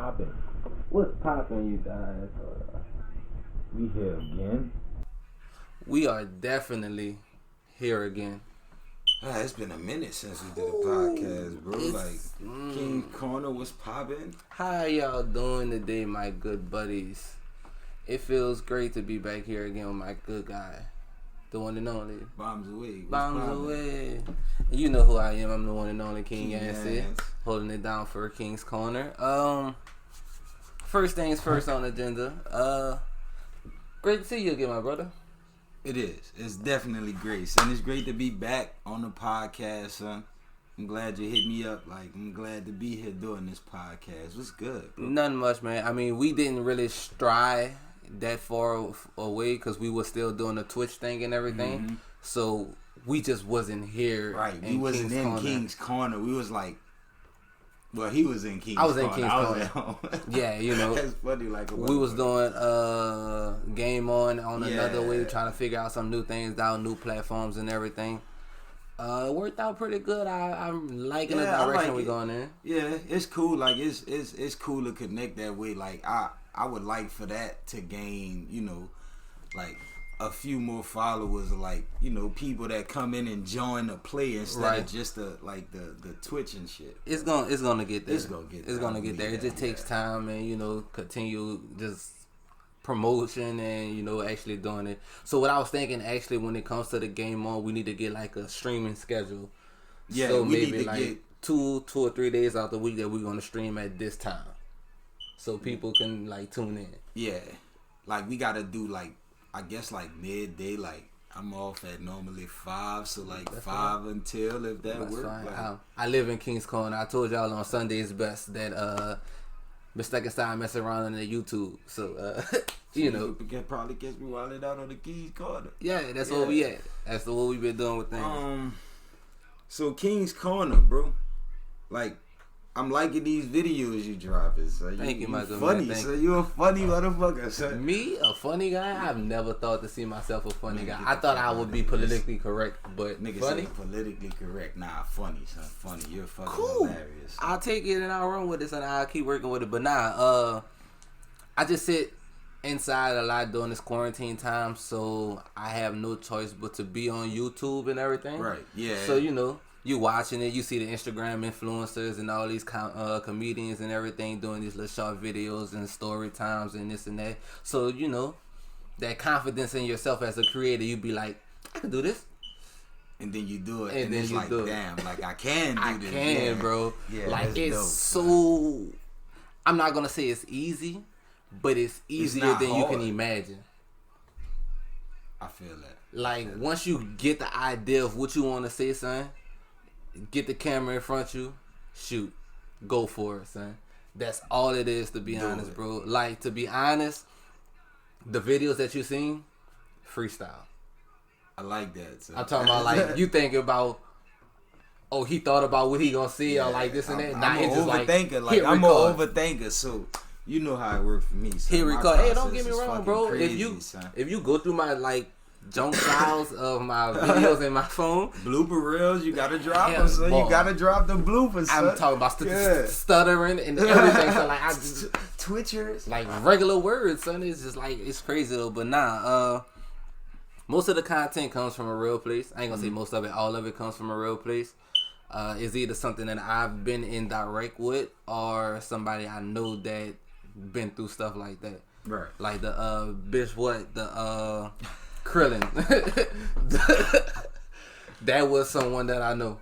poppin'? What's poppin', you guys? We here again. We are definitely here again. It's been a minute since we did a podcast, bro. King's Corner was popping. How y'all doing today, my good buddies? It feels great to be back here again with my good guy, the one and only. Bombs away. Bombs away. And you know who I am. I'm the one and only King Yancey, holding it down for King's Corner. First things first on the agenda. Great to see you again, my brother. It is. It's definitely great, son. It's great to be back on the podcast, son. I'm glad you hit me up. I'm glad to be here doing this podcast. What's good, bro? Nothing much, man. I mean, we didn't really stray that far away because we were still doing the Twitch thing and everything. Mm-hmm. So we just wasn't here. Right. We wasn't in King's Corner. We was like, well, he was in King's Corner. I was in King's Corner. Yeah, you know. That's funny. We was doing Game On another way, trying to figure out some new things, down new platforms and everything. It worked out pretty good. I'm liking the direction we're going in. Yeah, it's cool. It's cool to connect that way. I would like for that to gain, a few more followers, people that come in and join the play instead of just the Twitch and shit. It's gonna get there. It's gonna get there. It just takes time and continue just promotion and actually doing it. So what I was thinking, actually, when it comes to the Game On, we need to get a streaming schedule. Yeah, so we maybe need to get 2 or 3 days out the week that we're gonna stream at this time, so people can tune in. Yeah, we gotta do I guess midday. I'm off at normally 5, so That's 5 fine. until if that That's works. Fine. I live in King's Corner. I told y'all on Sundays best that Mr. Style messing around on the YouTube. So You can probably catch me while it out on the King's Corner. Yeah, that's where we at. That's what we've been doing with things. So King's Corner, bro. I'm liking these videos you dropping, so Thank you, my good funny, man. so you a funny motherfucker, son. Me, a funny guy? I've never thought to see myself a funny guy. I thought I would be politically correct, but nigga funny? say politically correct. Nah, funny, son. Funny. You're fucking hilarious. Son. I'll take it and I'll run with it, and I'll keep working with it. But I just sit inside a lot during this quarantine time, so I have no choice but to be on YouTube and everything. Right, yeah. So, you watching it, you see the Instagram influencers and all these comedians and everything doing these little short videos and story times and this and that. So, that confidence in yourself as a creator, you be like, I can do this. And then you do it. And then it's you do it. Damn, I can do this. I can, bro. Yeah, it's dope, so... I'm not going to say it's easy, but it's easier than hard. you can imagine. I feel that. Once you get the idea of what you want to say, son, get the camera in front of you, shoot, go for it, son. That's all it is, to be honest, bro. To be honest, the videos that you seen, freestyle. I like that, son. I'm talking about you thinking about, he thought about what he gonna see or this and that. I'm an overthinker. I'm an overthinker, so you know how it works for me. So Hit record. Hey, don't get me wrong, bro. Crazy, if you go through my junk files of my videos in my phone, blooper reels, you gotta drop them. So you gotta drop the bloopers. Son. I'm talking about stuttering and everything. So I just Twitchers, regular words, son. It's just it's crazy though. But most of the content comes from a real place. I ain't gonna say most of it. All of it comes from a real place. It's either something that I've been in direct with or somebody I know that been through stuff like that. Right. Like the Krillin. That was someone that I know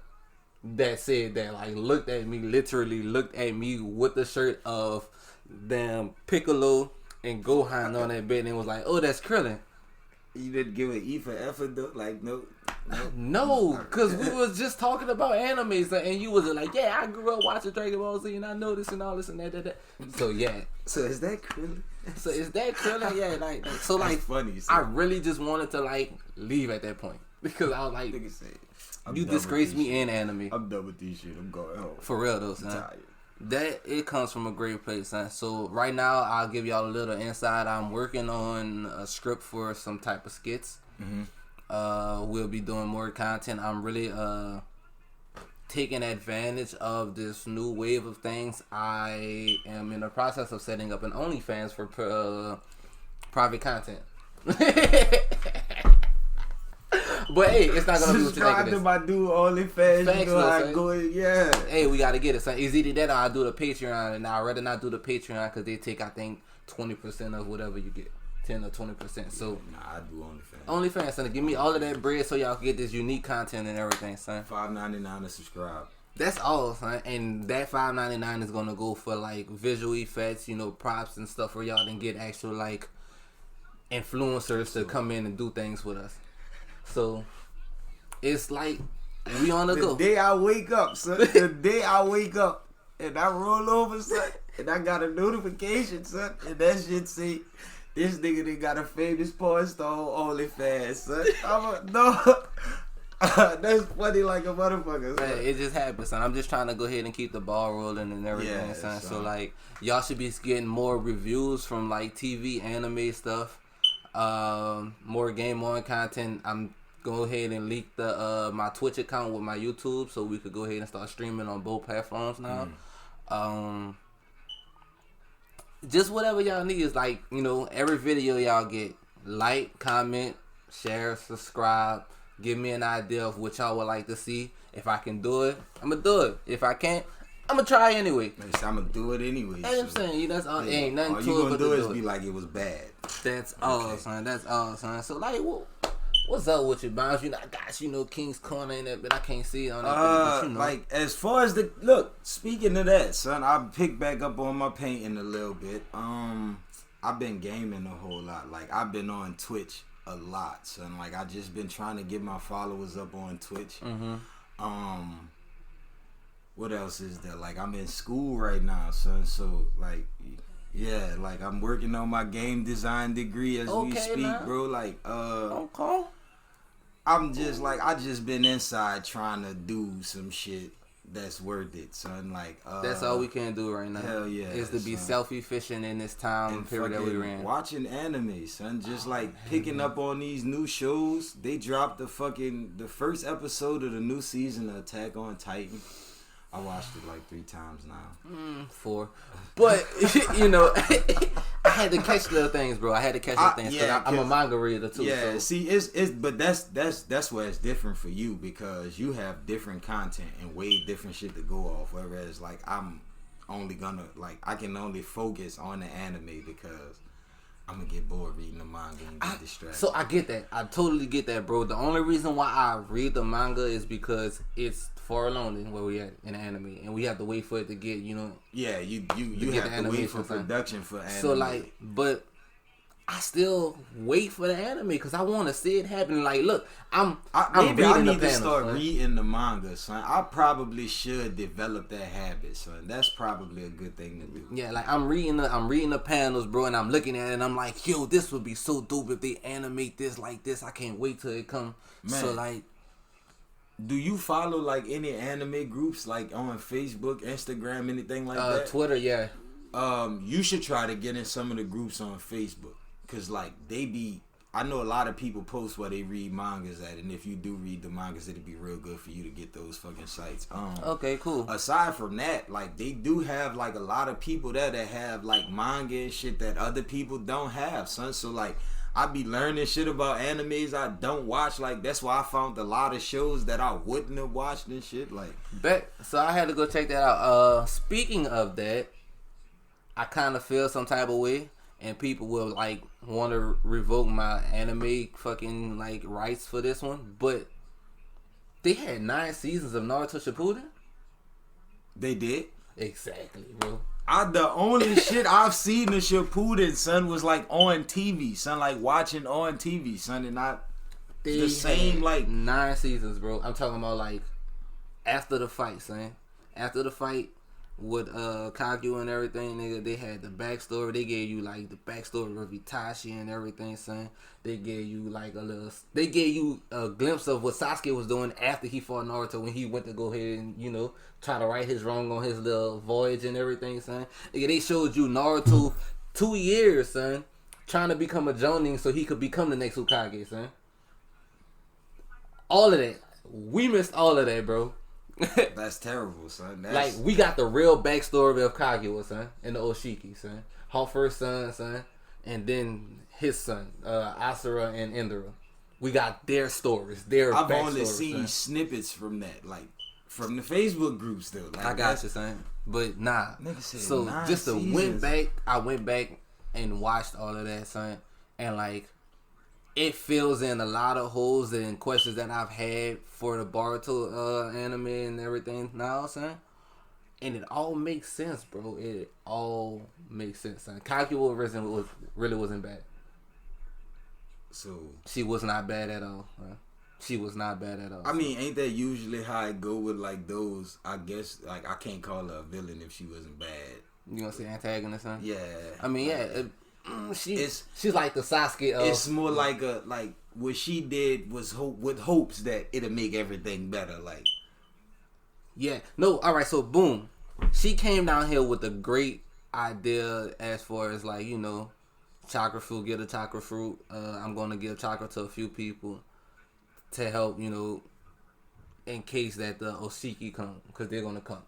that said that literally looked at me with the shirt of damn Piccolo and Gohan on that bed and was like, oh, that's Krillin. You didn't give an E for effort though? Nope. No, because we was just talking about animes and you was like, yeah, I grew up watching Dragon Ball Z and I know this and all this and that. So yeah. So is that Krillin? So is that Krillin? Yeah, so that's funny. So. I really just wanted to leave at that point because I was like, you disgrace me in anime. I'm done with these shit. I'm going home. For real though, son. That it comes from a great place, son. So right now I'll give y'all a little insight. I'm working on a script for some type of skits. Mm-hmm. We'll be doing more content. I'm really taking advantage of this new wave of things, I am in the process of setting up an OnlyFans for private content. But hey, it's not gonna be what you think Subscribe it to is. my dude OnlyFans. Facts, You know how I son. go in, yeah. Hey, we gotta get it. Son. It's either that or I do the Patreon, and I'd rather not do the Patreon because they take, I think, 20% of whatever you get, 10 or 20%. So Nah, I do OnlyFans. OnlyFans, son, give me all of that bread so y'all can get this unique content and everything, son. $5.99 to subscribe. That's all, son. And that $5.99 is gonna go for like visual effects, you know, props and stuff, where y'all can get actual like influencers to come in and do things with us. So it's like we on the The go. day I wake up, son. The day I wake up and I roll over, son, and I got a notification, son, and that shit say, this nigga done got a famous porn star on OnlyFans, son. No. That's funny like a motherfucker, son. Man, it just happens, son. I'm just trying to go ahead and keep the ball rolling and everything, Yeah, son. So son. like y'all should be getting more reviews from like TV, anime stuff, more game on content. I'm go ahead and leak the my Twitch account with my YouTube, so we could go ahead and start streaming on both platforms now. Just whatever y'all need is like, you know, every video y'all get, like, comment, share, subscribe. Give me an idea of what y'all would like to see. If I can do it, I'm gonna do it. If I can't, I'm gonna try anyway. I'm gonna do it anyway. Hey, I'm saying, you that's all. yeah. Ain't nothing All to you it gonna but do to is do be it. like it was bad. That's all, son. That's all, son. So like, what's up with you, Bounce? You know, I got you know King's Corner in that, but I can't see it on that. But you know. Like as far as the look, speaking of that, son, I picked back up on my painting a little bit. I've been gaming a whole lot. Like I've been on Twitch a lot, son. Like I just been trying to get my followers up on Twitch. What else is there? Like I'm in school right now, son. So like, yeah, like I'm working on my game design degree as we Okay, speak, now. bro. Like Okay. I'm just like I just been inside trying to do some shit that's worth it, son. Like That's all we can do right now. hell yeah, is to be son. self-efficient in this time and period that fucking we're in. watching anime, son. Just like picking up on these new shows. They dropped the first episode of the new season of Attack on Titan. I watched it like 3 times now. 4, but you know, I had to catch little things, bro. I had to catch little things because yeah, I'm a 'cause- manga reader too. Yeah, so. see, it's but that's where it's different for you because you have different content and way different shit to go off. Whereas like I'm only gonna like I can only focus on the anime because I'm gonna get bored reading the manga and get distracted. So I get that. I totally get that, bro. The only reason why I read the manga is because it's far along where we at in anime, and we have to wait for it to get, you know. yeah, you get the have to wait animation for thing. production for anime. So like, but I still wait for the anime because I want to see it happen. Like, look, I'm maybe I reading need the to panels, start man. reading the manga, son. I probably should develop that habit, son. That's probably a good thing to do. Yeah, like I'm reading the panels, bro, and I'm looking at it and I'm like, yo, this would be so dope if they animate this like this. I can't wait till it come. Man. So like, Do you follow like any anime groups like on Facebook, Instagram, anything like that? Twitter, yeah. You should try to get in some of the groups on Facebook. Cause like I know a lot of people post where they read mangas at, and if you do read the mangas, it'd be real good for you to get those fucking sites. Okay, cool. Aside from that, like they do have like a lot of people there that have like manga and shit that other people don't have, son. So like I be learning shit about animes I don't watch. Like that's why I found a lot of shows that I wouldn't have watched and shit. Like Bet. So I had to go check that out. Speaking of that, I kind of feel some type of way, and people will like want to revoke my anime fucking like rights for this one, but they had 9 seasons of Naruto Shippuden. they did. Exactly, bro. The only shit I've seen of Shippuden, son, was like on TV, son, like watching on TV, son, and not They the same had like 9 seasons, bro. I'm talking about like after the fight, son. After the fight with Kagyu and everything, nigga, they had the backstory. They gave you like the backstory of Itachi and everything, son. They gave you like they gave you a glimpse of what Sasuke was doing after he fought Naruto when he went to go ahead and, you know, try to right his wrong on his little voyage and everything, son. Nigga, they showed you Naruto 2 years, son, trying to become a Jonin so he could become the next Hokage, son. All of that. We missed all of that, bro. That's terrible, son. That's, Like, we got the real backstory of Kaguya, son, and the Oshiki, son. Her first son, and then his son, Asura and Indra. We got their stories, their I've backstories, only seen son. snippets from that, like from the Facebook groups, though. Like, I got you, son. But nah. Nigga said So 9 just to seasons. I went back and watched all of that, son, and like it fills in a lot of holes and questions that I've had for the Boruto anime and everything now, son. And it all makes sense, bro. It all makes sense, son. Kaguya really wasn't bad. So She was not bad at all. She was not bad at all. I mean, ain't that usually how I go with like those? I guess like I can't call her a villain if she wasn't bad. You gonna say antagonist, son? Yeah. I mean, yeah. She's like the Sasuke of. It's more like what she did was with hopes that it'll make everything better. Like, Yeah. No, alright, so boom. She came down here with a great idea as far as like, you know, chakra fruit, get a chakra fruit. I'm gonna give chakra to a few people to help, you know, in case that the Oshiki come, because they're gonna come.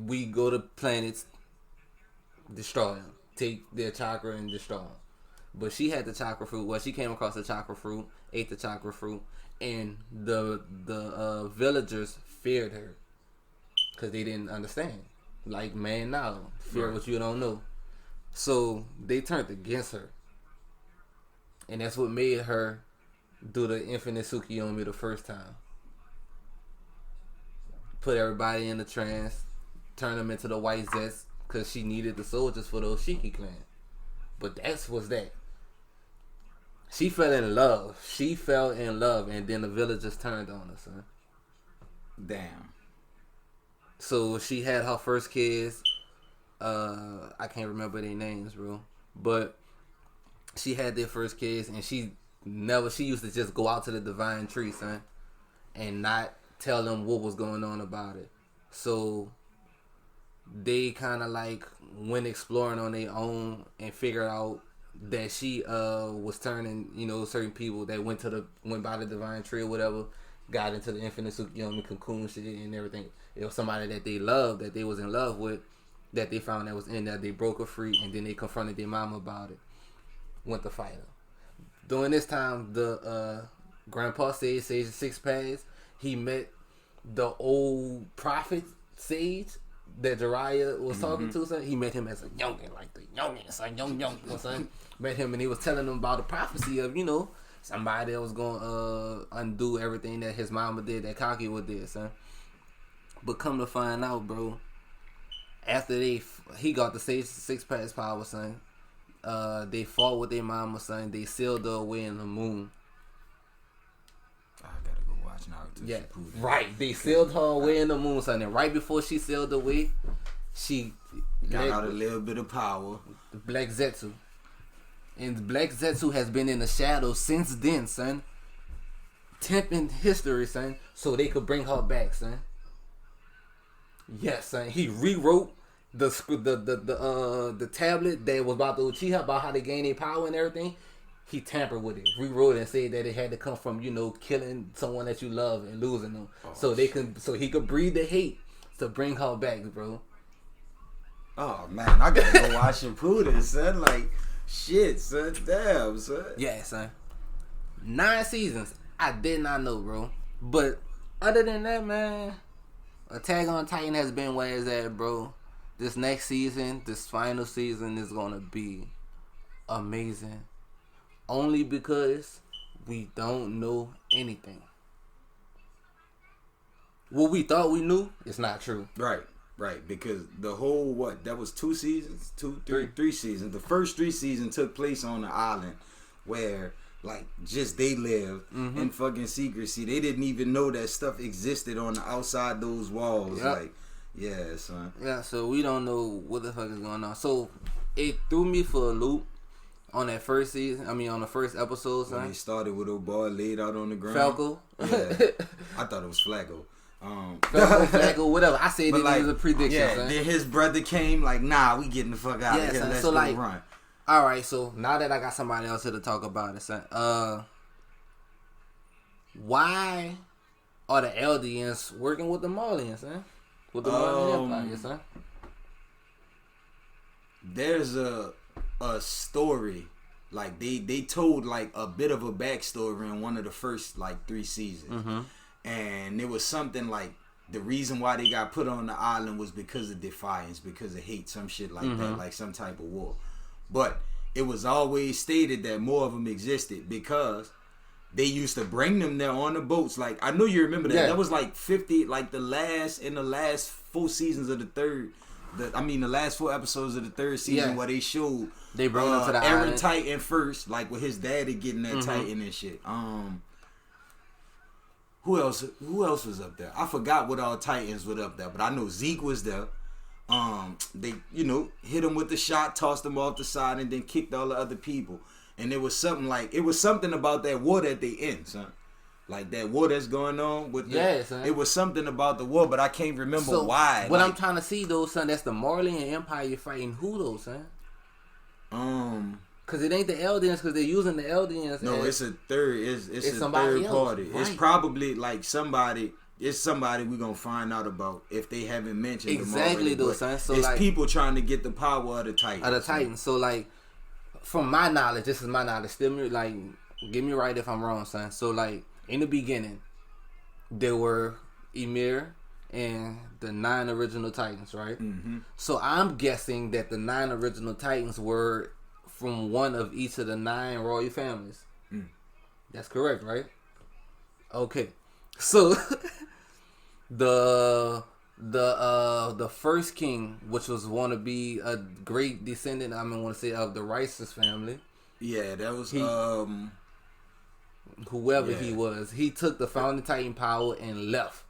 We go to planets, destroy them, take their chakra and destroy them. But she had the chakra fruit. Well, she came across the chakra fruit, ate the chakra fruit, and the villagers feared her because they didn't understand. Like, man, now fear Right. what you don't know. So they turned against her, and that's what made her do the infinite Tsukiyomi the first time. Put everybody in the trance, turn them into the white Zets because she needed the soldiers for the Oshiki clan. But that's what's that. She fell in love. And then the villagers turned on her, son. damn. So she had her first kids. I can't remember their names, bro. But she had their first kids, and she used to just go out to the divine tree, son, and not tell them what was going on about it. So they kind of like went exploring on their own and figured out that she was turning, you know, certain people that went by the divine tree or whatever, got into the infinite Tsukiyomi cocoon shit and everything. It was somebody that they loved, that they was in love with, that they found that was in there. They broke her free, and then they confronted their mom about it. Went to fight her. During this time, the grandpa Sage of Six Paths, he met the old prophet Sage that Jiraiya was talking to, son. He met him as a youngin, like the youngin, son, young, son. Met him, and he was telling him about the prophecy of, you know, somebody that was going to undo everything that his mama did, that Kaguya did, son. But come to find out, bro, after he got the Six Paths power, son, they fought with their mama, son. They sealed her away in the moon. I gotta go watch Naruto. Yeah, Shippuden. right. They sealed her away in the moon, son. And right before she sailed away, she Got let out a little bit of power. the Black Zetsu. And Black Zetsu has been in the shadows since then, son. Tempting history, son, so they could bring her back, son. Yes, son. He rewrote the tablet that was about the Uchiha, about how they gain their power and everything. He tampered with it, rewrote it, and said that it had to come from, you know, killing someone that you love and losing them, so he could breed the hate to bring her back, bro. Oh man, I gotta go watch Shippuden, son. Like, shit, son. Damn, son. Yeah, son. 9 seasons. I did not know, bro. But other than that, man, Attack on Titan has been where it's at, bro. This next season, this final season, is gonna be amazing. Only because we don't know anything. What we thought we knew is not true. Right, because the whole that was 2 seasons, three seasons. The first 3 seasons took place on the island where like just they lived in fucking secrecy. They didn't even know that stuff existed on the outside those walls. Yep. Like, yeah, son. Yeah, so we don't know what the fuck is going on. So it threw me for a loop on that first season. I mean, on the first episode, When son. they started with old boy laid out on the ground. Falco. Yeah, I thought it was Flacco. Flacco, whatever. I said it was a prediction, yeah, son. then his brother came like, nah, we getting the fuck out Yeah, of here. son. Let's So, go like, run. All right, so now that I got somebody else here to talk about it, son, why are the Eldians working with the Marlians, huh? With the Marlian Empire, son. There's a story, like they told like a bit of a backstory in one of the first like 3 seasons, and it was something like the reason why they got put on the island was because of defiance, because of hate, some shit like that, like some type of war. But it was always stated that more of them existed because they used to bring them there on the boats. Like, I know you remember that. Yeah. That was like 50, like the last 4 seasons of the third. The last 4 episodes of the third season where they showed they brought him to the Aaron island. Titan first, like with his daddy getting that Titan and shit. Who else was up there? I forgot what all Titans were up there, but I know Zeke was there. They, hit him with the shot, tossed him off the side, and then kicked all the other people. And it was something about that war that they in, son. Like that war that's going on with son. It was something about the war, but I can't remember why. What I'm trying to see though, son, that's the Marlian Empire fighting who though, son? Cause it ain't the Eldians, cause they're using the Eldians. No, it's a third. It's a somebody third else, party. right. It's probably like somebody. It's somebody we're gonna find out about if they haven't mentioned exactly them already. though, son. So it's like people trying to get the power of the Titans. So like, from my knowledge, this is my knowledge. Still, like, get me right if I'm wrong, son. So like, in the beginning, there were Ymir and the 9 original Titans, right? So I'm guessing that the 9 original Titans were from one of each of the 9 royal families. That's correct, right? Okay. So the first king, which was want to be a great descendant, want to say of the Rice's family. Yeah, that was whoever he was. He took the founding Titan power and left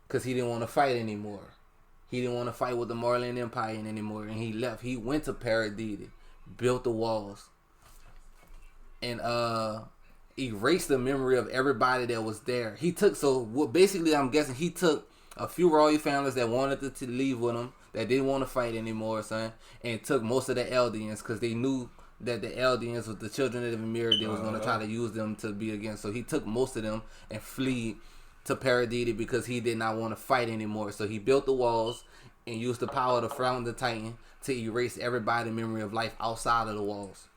because he didn't want to fight anymore. He didn't want to fight with the Marlian Empire anymore, and he left. He went to Paradise, built the walls, and erased the memory of everybody that was there. Basically, I'm guessing he took a few royal families that wanted to leave with him, that didn't want to fight anymore, son, and took most of the Eldians because they knew that the Eldians was the children of Ymir. They was going to try to use them to be against. So he took most of them and fled to Paradise because he did not want to fight anymore. So he built the walls and used the power of the founding Titan to erase everybody's memory of life outside of the walls.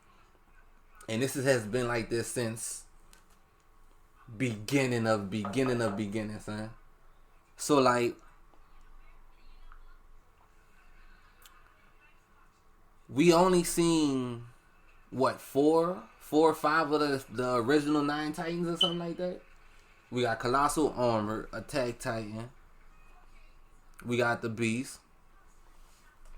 And this has been like this since beginning of beginning, son. So like, we only seen what 4 or 5 of the original 9 Titans or something like that. We got Colossal Armor, Attack Titan. We got the Beast.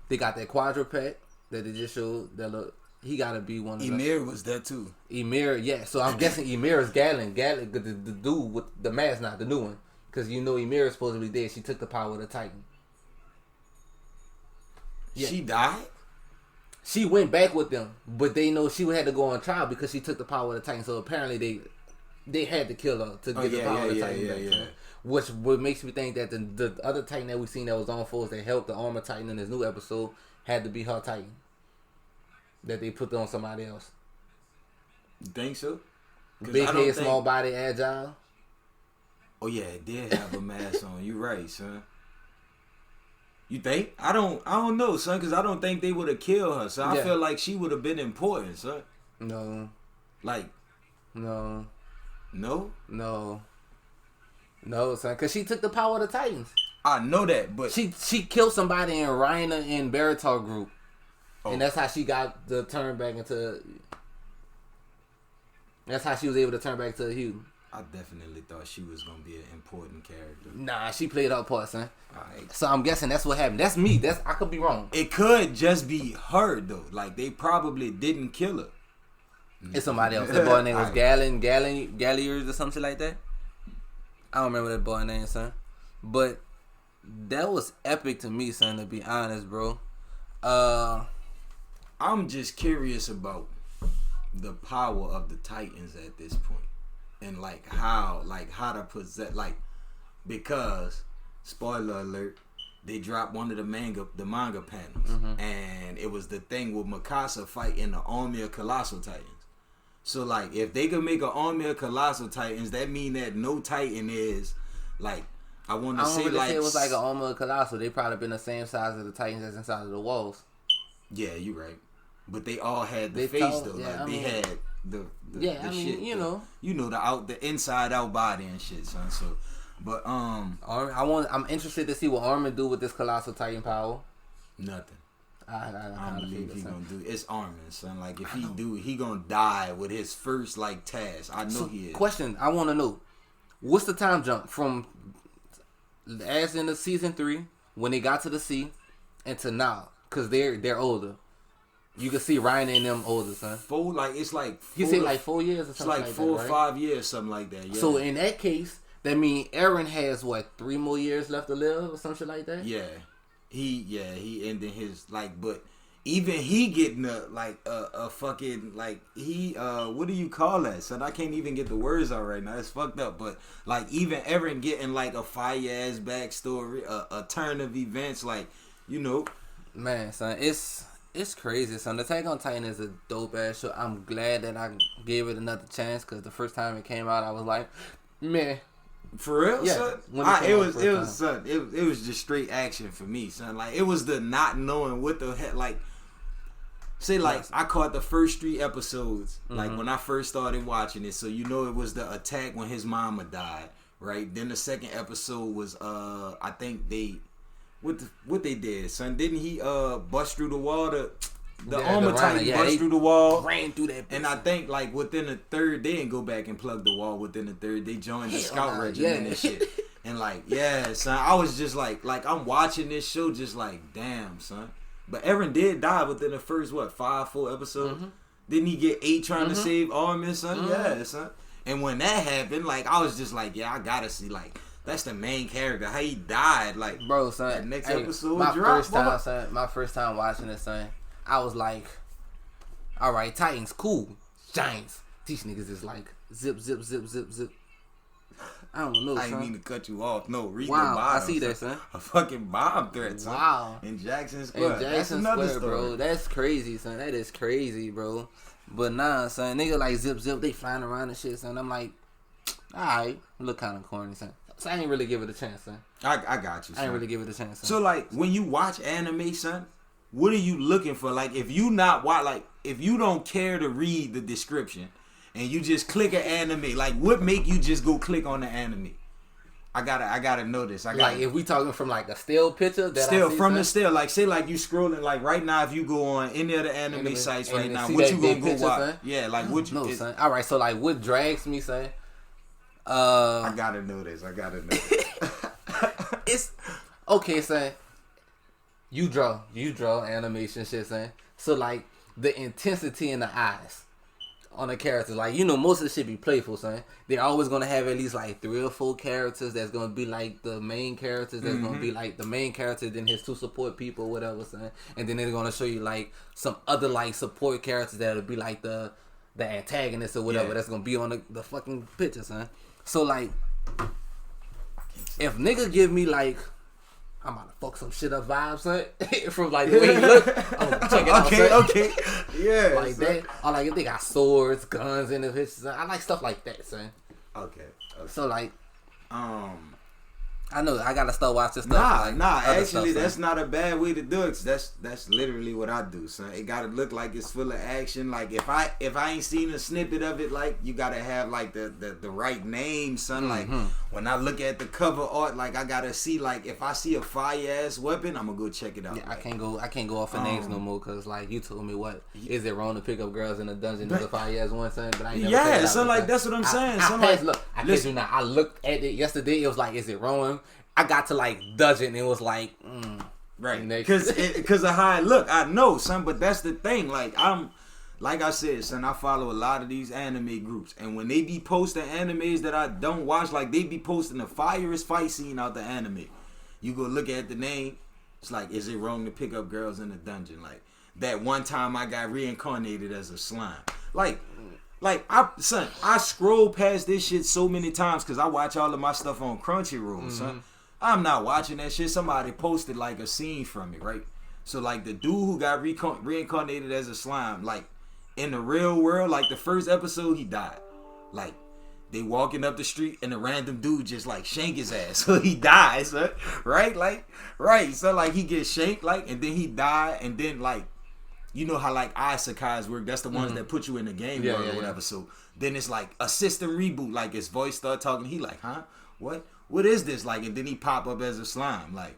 They got that quadruped that they just showed. That look, he gotta be one of them. Ymir was that too. Ymir, yeah. So I'm guessing Ymir is Galen, the dude with the mask, not the new one, because Ymir is supposedly dead. She took the power of the Titan. Yeah. She died. She went back with them, but they know she had to go on trial because she took the power of the Titan. So apparently they had to kill her to get the power of the Titan back. Yeah. What makes me think that the other Titan that we seen that was on force that helped the Armor Titan in this new episode had to be her Titan. That they put on somebody else. You think so? Big head, small body, agile. Oh yeah, it did have a mask on. You right, son. You think? I don't know, son, because I don't think they would have killed her. So I feel like she would have been important, son. No. Like. No. No? No. No, son, because she took the power of the Titans. I know that, but she killed somebody in Rhina and Baratar group. And that's how she got the turn back into. That's how she was able to turn back to a human. I definitely thought she was gonna be an important character. Nah, she played her part, son. Right. So I'm guessing that's what happened. That's me. I could be wrong. It could just be her though. Like they probably didn't kill her. It's somebody else. That boy name was Galliers or something like that. I don't remember that boy name, son. But that was epic to me, son. To be honest, bro. I'm just curious about the power of the Titans at this point, and how to possess, because spoiler alert, they dropped one of the manga panels, and it was the thing with Mikasa fighting the army of Colossal Titans. So if they could make an army of Colossal Titans, that mean that no Titan is Like I want I to don't say really like say it was like an armor of Colossal. They probably been the same size as the Titans as inside of the walls. yeah, you right. But they all had the They face tall, though. yeah, Like I they mean- had the Yeah, the I mean, shit, you the- know. the inside out body and shit, son. So, but I'm interested to see what Armin do with this Colossal Titan power. nothing. I I kind don't of believe feel he the gonna same. do. It's Armin, son. Like if he do, he gonna die with his first like task. I know So, he is. question: I want to know what's the time jump from as in the season 3 when they got to the sea and to now, because they're older. You can see Ryan and them older, son. It's like He said like 4 years or It's something like like 4 that, or right? 5 years, something like that. Yeah. So in that case, that means Aaron has what 3 more years left to live or some shit like that. yeah, he ended his like, but even he getting a fucking like he what do you call that? Son, I can't even get the words out right now. It's fucked up. But like even Aaron getting like a fire ass backstory, a turn of events, like you know. Man, son, it's crazy, son. Attack on Titan is a dope ass show. I'm glad that I gave it another chance because the first time it came out, I was like, man. For real, Yeah, son. when it came It out was first son. It was just straight action for me, son. Like it was the not knowing what the heck. Like say like Yes. I caught the first 3 episodes like Mhm. when I first started watching it. So you know it was the attack when his mama died, right? Then the second episode was I think they what they did, son. Didn't he bust through the wall? The Yeah, armor the titan Rhino, yeah, bust they through the wall. Ran through that. And I think like within the third, they didn't go back and plug the wall. Within the third, they joined the Hell scout nah, regiment yeah. and shit. And like, yeah, son, I was just like I'm watching this show, just like, damn, son. But Eren did die within the first 4 episodes. Mm-hmm. Didn't he get 8 trying to save Armin, son? Mhm. Yeah, son. And when that happened, like I was just like, yeah, I gotta see like. That's the main character. How he died, like Bro, son. that next hey, episode my drop, first time, boy. son. My first time watching it, son. I was like, all right, Titans, cool. Giants. These niggas is like zip, zip, zip, zip, zip. I don't know, I son. didn't mean to cut you off. No, read the Wow, bottom. I see that, son. A fucking bomb threat, son. Wow. In Jackson Square. And That's Jackson another Square, story. bro. That's crazy, son. That is crazy, bro. But nah, son. Nigga like zip, zip. They flying around and shit, son. I'm like, alright. Look kind of corny, son. So I ain't really give it a chance, son. I got you, son. I ain't really give it a chance, son. So like when you watch anime, son, what are you looking for? Like if you not watch, like if you don't care to read the description and you just click an anime, like what make you just go click on the anime? I gotta know this. like if we talking from like a still picture that still I see, from son, the still, like say like you scrolling like right now, if you go on any of the anime Anime, sites and right then now, see what that you gonna big go picture, watch? son? Yeah, like what you No, it- son. All right, so like what drags me, son? I gotta know this. It's okay, son. You draw animation shit, son. So like the intensity in the eyes on the characters, like you know, most of the shit be playful, son. They're always gonna have at least like 3 or 4 characters that's gonna be like the main characters. That's gonna be like the main character, then his 2 support people, whatever, son. And then they're gonna show you like some other like support characters that'll be like the antagonist or whatever. Yeah. That's gonna be on the fucking picture, son. So like, if nigga give me like, I'm about to fuck some shit up vibes, son, from like the way he look, I'm gonna check it out, son. okay, yeah, Like son. that. I like if they got swords, guns in the pictures. Son. I like stuff like that, son. Okay. So like, Um, I know I gotta start watching stuff. like, nah. other Actually, stuff, that's son. not a bad way to do it. 'Cause that's literally what I do, son. It gotta look like it's full of action. Like if I ain't seen a snippet of it, like you gotta have like the right name, son. Like when I look at the cover art, like I gotta see like if I see a fire ass weapon, I'm gonna go check it out. Yeah, I like, can't go off of names no more because like you told me what is it wrong to pick up girls in a dungeon as a fire ass one, son? But I ain't never Yeah, checked it out, son, like, son. that's what I'm saying, I son, passed, like, look, I kid listen. you not. I looked at it yesterday. It was like, is it wrong? I got to like dungeon. And it was like, Right, Next. because of how I look, I know, son. But that's the thing. Like like I said, son. I follow a lot of these anime groups, and when they be posting animes that I don't watch, like they be posting the firest fight scene out the anime. You go look at the name. It's like, is it wrong to pick up girls in a dungeon? Like that one time I got reincarnated as a slime. Like I scroll past this shit so many times because I watch all of my stuff on Crunchyroll, son. I'm not watching that shit. Somebody posted like a scene from it, right? So like the dude who got reincarnated as a slime, like in the real world, like the first episode he died. Like they walking up the street and a random dude just like shank his ass, so he dies, son. Right, like, right, so like he gets shanked, like, and then he died, and then like, you know how like isekais work? That's the ones that put you in the game world or whatever. So then it's like a system reboot, like his voice start talking, he like, huh, what is this, like, and then he pop up as a slime, like,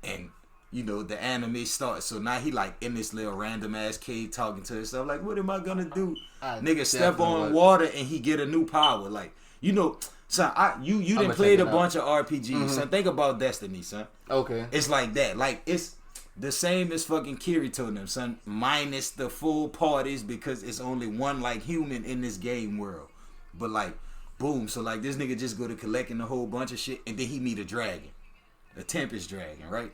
and you know, the anime starts. So now he like in this little random ass cave talking to himself. Like, what am I gonna do? Nigga step on water and he get a new power. Like, you know, son, you done played a bunch of RPGs. Son, think about Destiny, son. Okay. It's like that. Like, it's the same as fucking Kirito and them, son. Minus the full parties because it's only one like human in this game world. But like, boom. So like this nigga just go to collecting a whole bunch of shit and then he meet a dragon. A Tempest dragon, right?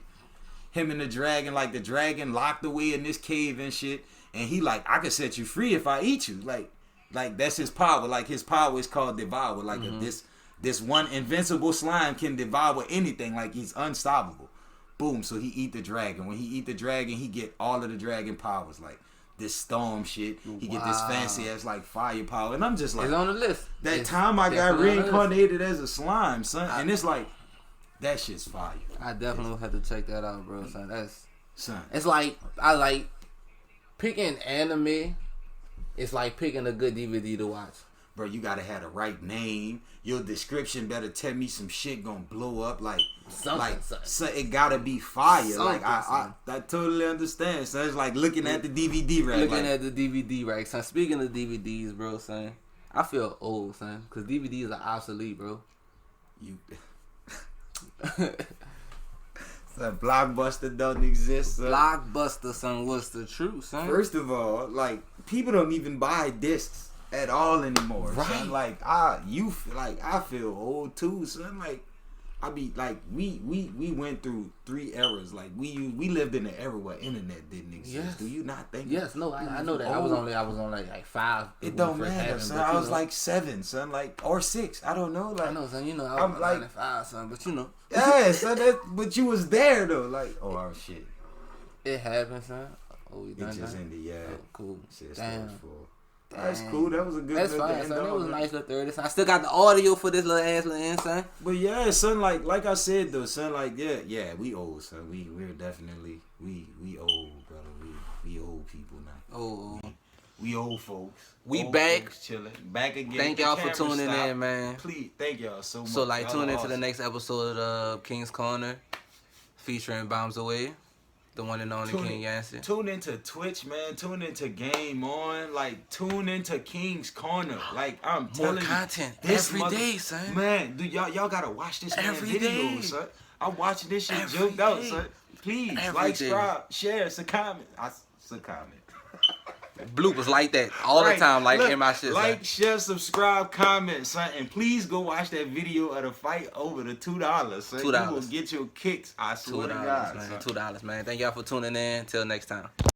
Him and the dragon, like the dragon locked away in this cave and shit, and he like, I can set you free if I eat you. Like that's his power. Like his power is called Devour. Like if this one invincible slime can devour anything, like he's unstoppable. Boom. So he eat the dragon. When he eat the dragon, he get all of the dragon powers. Like this storm shit. He get this fancy ass like fire power. And I'm just like, it's on the list. That time I got reincarnated as a slime, son, and it's like, that shit's fire. I definitely have to check that out, bro. Son, son. It's like I like picking anime. It's like picking a good DVD to watch. Bro, you gotta have the right name. Your description better tell me some shit gonna blow up. Like, so it gotta be fire. Like I totally understand. So it's like looking at the DVD rack. Looking at the DVD rack. Son, speaking of DVDs, bro, son, I feel old, son, because DVDs are obsolete, bro. You. So Blockbuster don't exist, son. Blockbuster, son, what's the truth, son? First of all, like, people don't even buy discs at all anymore, right? Son. Like, I feel old too, son. Like, I be like, we went through 3 eras. Like, we lived in an era where internet didn't exist. Yes. Do you not think? Yes, no, I know that. I was on like 5. It don't matter, son. I was like 7, son, like, or 6. I don't know. Like, I know, son. You know, I was like 5, son, but you know. Yeah, son. But you was there though. Like, oh shit. It happened, son. Oh, we done. It just ended, yeah. Oh, cool. Shit, damn. That's cool. That was a good. That's fine, son. That was a nice little 30. Son. I still got the audio for this little ass little end, son. But yeah, son. Like I said though, son. Like yeah. We old, son. We're definitely we old, brother. We old people now. Oh. We old folks. We old back. Folks chilling. Back again. Thank y'all for tuning in, man. Please, thank y'all so much. So like, tune into the next episode of King's Corner, featuring Bombs Away. The one and only King Yancey. Tune into Twitch, man. Tune into Game On. Like, tune into King's Corner. Like, I'm telling you. More content every day, son. Man, dude, y'all gotta watch this every video, day. son. I'm watching this shit joked out, son. Please, like, subscribe, share, comment. Comment. Bloopers like that all the time, like in my shit. Like, share, subscribe, comment, son, and please go watch that video of the fight over the $2, son. $2. You will get your kicks. I swear to God, man. $2, man. Thank y'all for tuning in. Till next time.